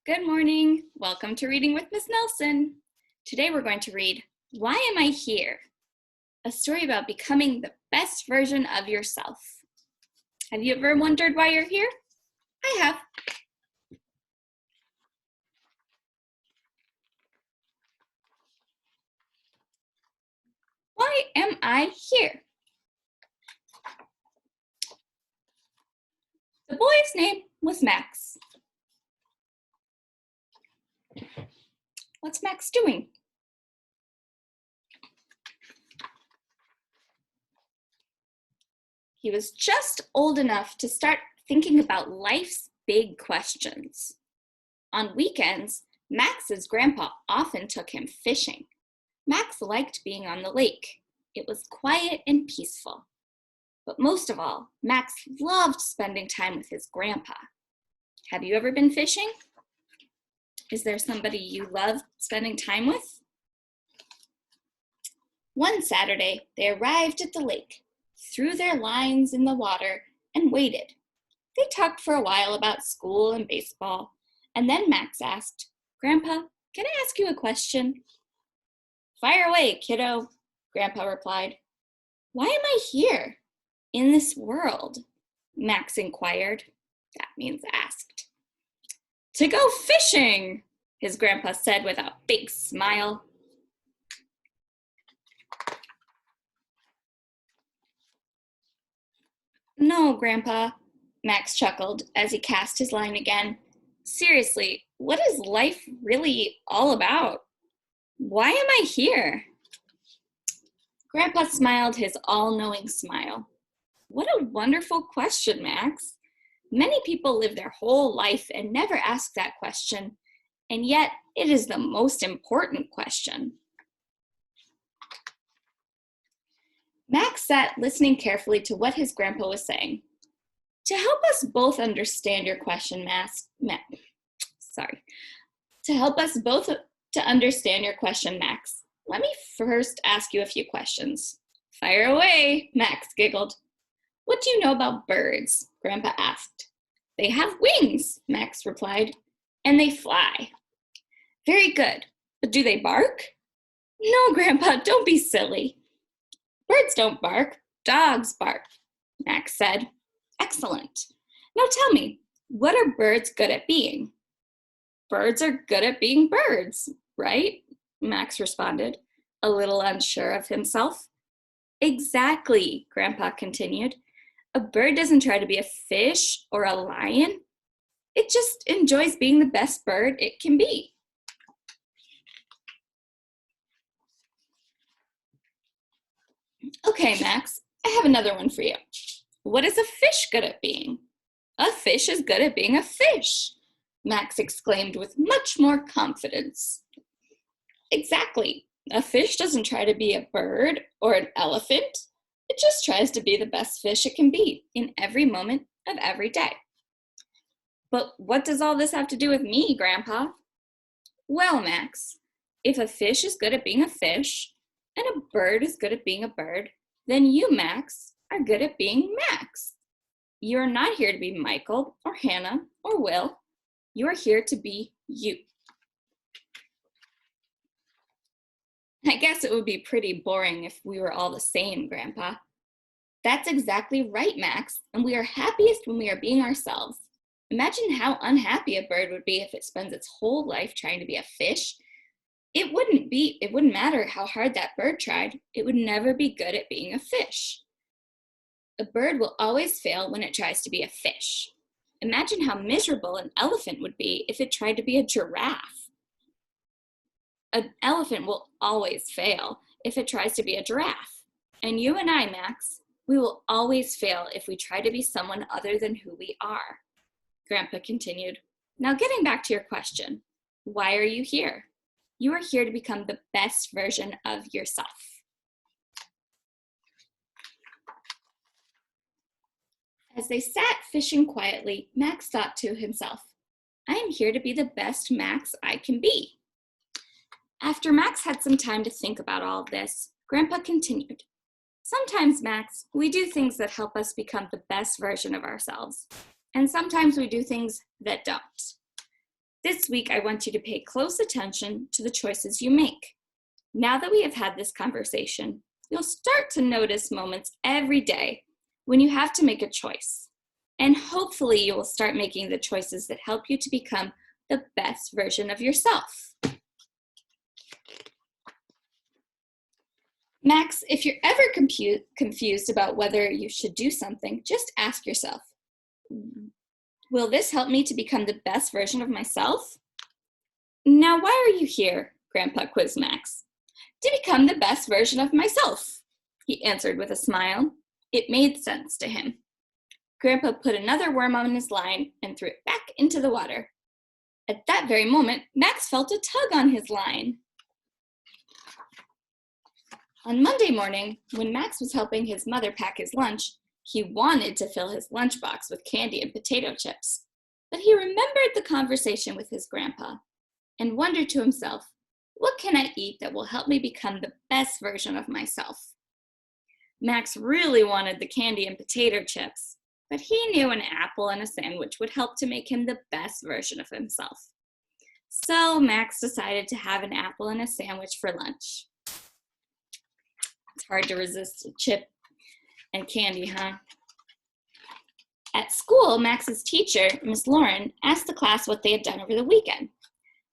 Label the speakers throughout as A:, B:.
A: Good morning. Welcome to Reading with Miss Nelson. Today we're going to read Why Am I Here? A story about becoming the best version of yourself. Have you ever wondered why you're here? I have. Why am I here? The boy's name was Max. What's Max doing? He was just old enough to start thinking about life's big questions. On weekends, Max's grandpa often took him fishing. Max liked being on the lake. It was quiet and peaceful. But most of all, Max loved spending time with his grandpa. Have you ever been fishing? Is there somebody you love spending time with? One Saturday, they arrived at the lake, threw their lines in the water, and waited. They talked for a while about school and baseball, and then Max asked, "Grandpa, can I ask you a question?" "Fire away, kiddo," Grandpa replied. "Why am I here in this world?" Max inquired. That means asked. "To go fishing," his grandpa said with a big smile. "No, Grandpa," Max chuckled as he cast his line again. "Seriously, what is life really all about? Why am I here?" Grandpa smiled his all-knowing smile. "What a wonderful question, Max. Many people live their whole life and never ask that question, and yet it is the most important question." Max sat listening carefully to what his grandpa was saying. To help us both understand your question, Max, let me first ask you a few questions. "Fire away," Max giggled. "What do you know about birds?" Grandpa asked. "They have wings," Max replied, "and they fly." "Very good, but do they bark?" "No, Grandpa, don't be silly. Birds don't bark, dogs bark," Max said. "Excellent. Now tell me, what are birds good at being?" "Birds are good at being birds, right?" Max responded, a little unsure of himself. "Exactly," Grandpa continued. "A bird doesn't try to be a fish or a lion. It just enjoys being the best bird it can be." "Okay, Max, I have another one for you. What is a fish good at being?" "A fish is good at being a fish," Max exclaimed with much more confidence. "Exactly. A fish doesn't try to be a bird or an elephant. It just tries to be the best fish it can be in every moment of every day." "But what does all this have to do with me, Grandpa?" "Well, Max, if a fish is good at being a fish and a bird is good at being a bird, then you, Max, are good at being Max. You are not here to be Michael or Hannah or Will. You are here to be you." "I guess it would be pretty boring if we were all the same, Grandpa." "That's exactly right, Max, and we are happiest when we are being ourselves. Imagine how unhappy a bird would be if it spends its whole life trying to be a fish. It wouldn't matter how hard that bird tried. It would never be good at being a fish. A bird will always fail when it tries to be a fish. Imagine how miserable an elephant would be if it tried to be a giraffe. An elephant will always fail if it tries to be a giraffe. And you and I, Max, we will always fail if we try to be someone other than who we are." Grandpa continued. "Now getting back to your question, why are you here? You are here to become the best version of yourself." As they sat fishing quietly, Max thought to himself, "I am here to be the best Max I can be." After Max had some time to think about all of this, Grandpa continued. "Sometimes, Max, we do things that help us become the best version of ourselves, and sometimes we do things that don't. This week, I want you to pay close attention to the choices you make. Now that we have had this conversation, you'll start to notice moments every day when you have to make a choice. And hopefully you will start making the choices that help you to become the best version of yourself. Max, if you're ever confused about whether you should do something, just ask yourself, will this help me to become the best version of myself? Now, why are you here? Grandpa quizzed Max. To become the best version of myself, he answered with a smile. It made sense to him. Grandpa put another worm on his line and threw it back into the water. At that very moment, Max felt a tug on his line. On Monday morning, when Max was helping his mother pack his lunch, he wanted to fill his lunchbox with candy and potato chips. But he remembered the conversation with his grandpa and wondered to himself, what can I eat that will help me become the best version of myself? Max really wanted the candy and potato chips, but he knew an apple and a sandwich would help to make him the best version of himself. So Max decided to have an apple and a sandwich for lunch. It's hard to resist a chip and candy, huh? At school, Max's teacher, Miss Lauren, asked the class what they had done over the weekend.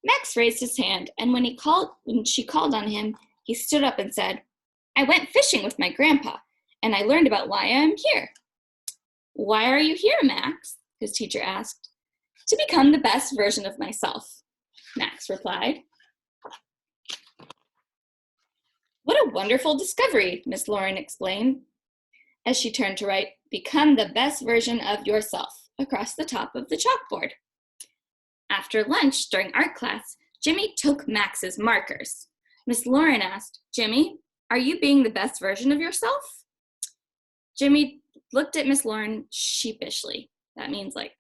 A: Max raised his hand, and when she called on him, he stood up and said, I went fishing with my grandpa, and I learned about why I am here. Why are you here, Max? His teacher asked. To become the best version of myself, Max replied. What a wonderful discovery, Miss Lauren explained, as she turned to write, become the best version of yourself, across the top of the chalkboard. After lunch, during art class, Jimmy took Max's markers. Miss Lauren asked, Jimmy, are you being the best version of yourself? Jimmy looked at Miss Lauren sheepishly. That means like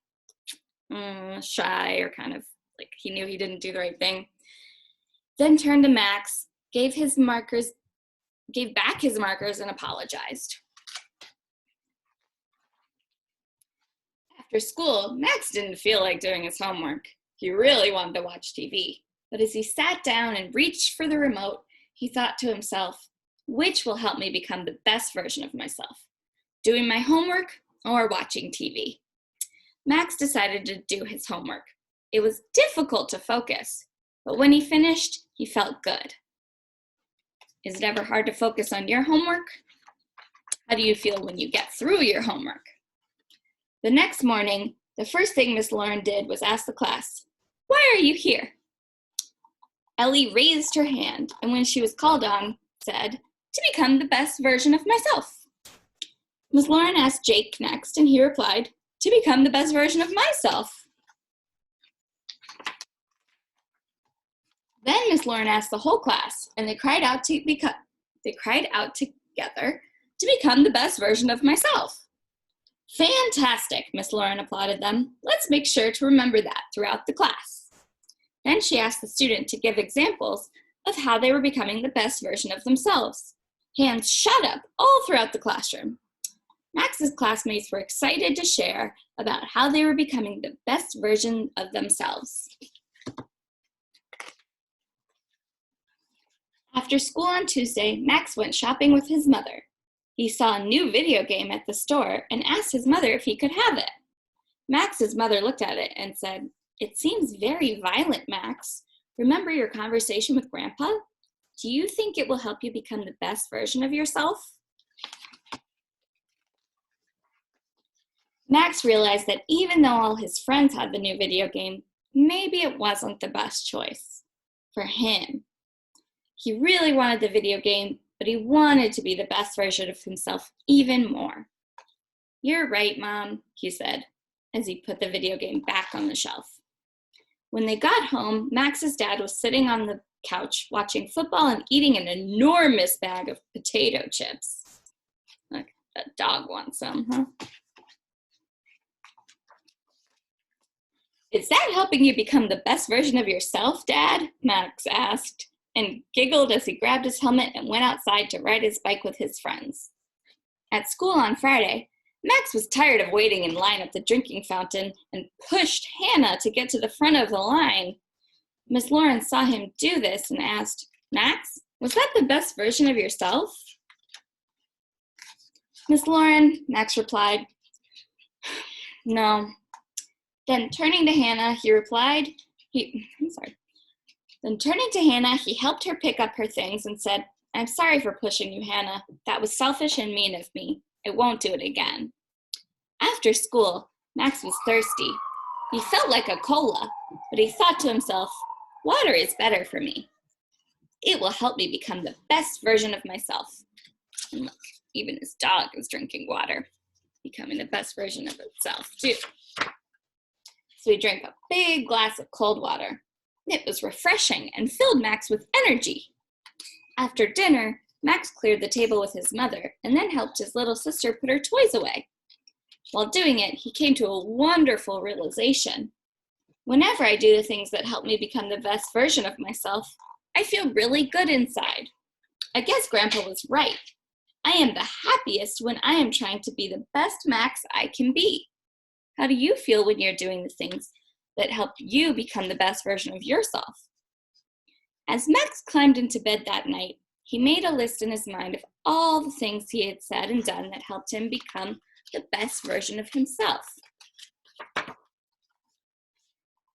A: shy or kind of like he knew he didn't do the right thing. Then turned to Max, gave back his markers and apologized. After school, Max didn't feel like doing his homework. He really wanted to watch TV. But as he sat down and reached for the remote, he thought to himself, which will help me become the best version of myself? Doing my homework or watching TV? Max decided to do his homework. It was difficult to focus, but when he finished, he felt good. Is it ever hard to focus on your homework? How do you feel when you get through your homework? The next morning, the first thing Miss Lauren did was ask the class, why are you here? Ellie raised her hand, and when she was called on, said, to become the best version of myself. Miss Lauren asked Jake next, and he replied, to become the best version of myself. Then Miss Lauren asked the whole class, and they cried out together to become the best version of myself. Fantastic, Miss Lauren applauded them. Let's make sure to remember that throughout the class. Then she asked the student to give examples of how they were becoming the best version of themselves. Hands shot up all throughout the classroom. Max's classmates were excited to share about how they were becoming the best version of themselves. After school on Tuesday, Max went shopping with his mother. He saw a new video game at the store and asked his mother if he could have it. Max's mother looked at it and said, it seems very violent, Max. Remember your conversation with Grandpa? Do you think it will help you become the best version of yourself? Max realized that even though all his friends had the new video game, maybe it wasn't the best choice for him. He really wanted the video game, but he wanted to be the best version of himself even more. You're right, Mom, he said, as he put the video game back on the shelf. When they got home, Max's dad was sitting on the couch watching football and eating an enormous bag of potato chips. Like that dog wants some, huh? Is that helping you become the best version of yourself, Dad? Max asked, and giggled as he grabbed his helmet and went outside to ride his bike with his friends. At school on Friday, Max was tired of waiting in line at the drinking fountain and pushed Hannah to get to the front of the line. Miss Lauren saw him do this and asked, "Max, was that the best version of yourself?" "Miss Lauren," Max replied, "no." Then turning to Hannah, he helped her pick up her things and said, "I'm sorry for pushing you, Hannah. That was selfish and mean of me. I won't do it again." After school, Max was thirsty. He felt like a cola, but he thought to himself, "Water is better for me. It will help me become the best version of myself." And look, even his dog is drinking water, becoming the best version of itself too. So he drank a big glass of cold water. It was refreshing and filled Max with energy. After dinner, Max cleared the table with his mother and then helped his little sister put her toys away. While doing it, he came to a wonderful realization. Whenever I do the things that help me become the best version of myself, I feel really good inside. I guess Grandpa was right. I am the happiest when I am trying to be the best Max I can be. How do you feel when you're doing the things that help you become the best version of yourself? As Max climbed into bed that night, he made a list in his mind of all the things he had said and done that helped him become the best version of himself.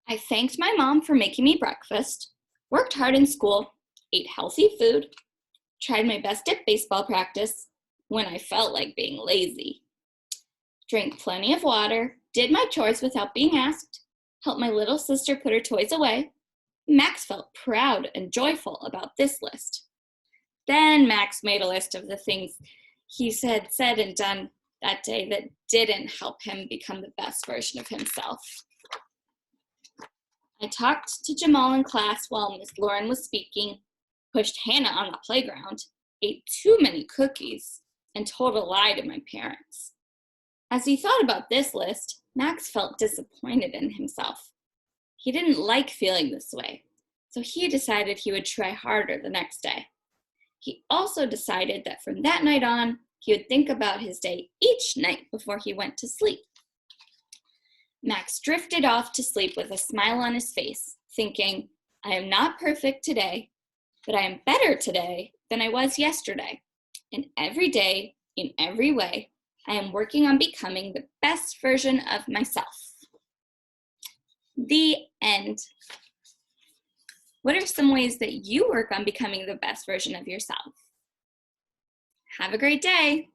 A: I thanked my mom for making me breakfast, worked hard in school, ate healthy food, tried my best at baseball practice when I felt like being lazy, drank plenty of water, did my chores without being asked, helped my little sister put her toys away. Max felt proud and joyful about this list. Then Max made a list of the things he said and done that day that didn't help him become the best version of himself. I talked to Jamal in class while Miss Lauren was speaking, pushed Hannah on the playground, ate too many cookies, and told a lie to my parents. As he thought about this list, Max felt disappointed in himself. He didn't like feeling this way, so he decided he would try harder the next day. He also decided that from that night on, he would think about his day each night before he went to sleep. Max drifted off to sleep with a smile on his face, thinking, "I am not perfect today, but I am better today than I was yesterday. And every day, in every way, I am working on becoming the best version of myself." The end. What are some ways that you work on becoming the best version of yourself? Have a great day.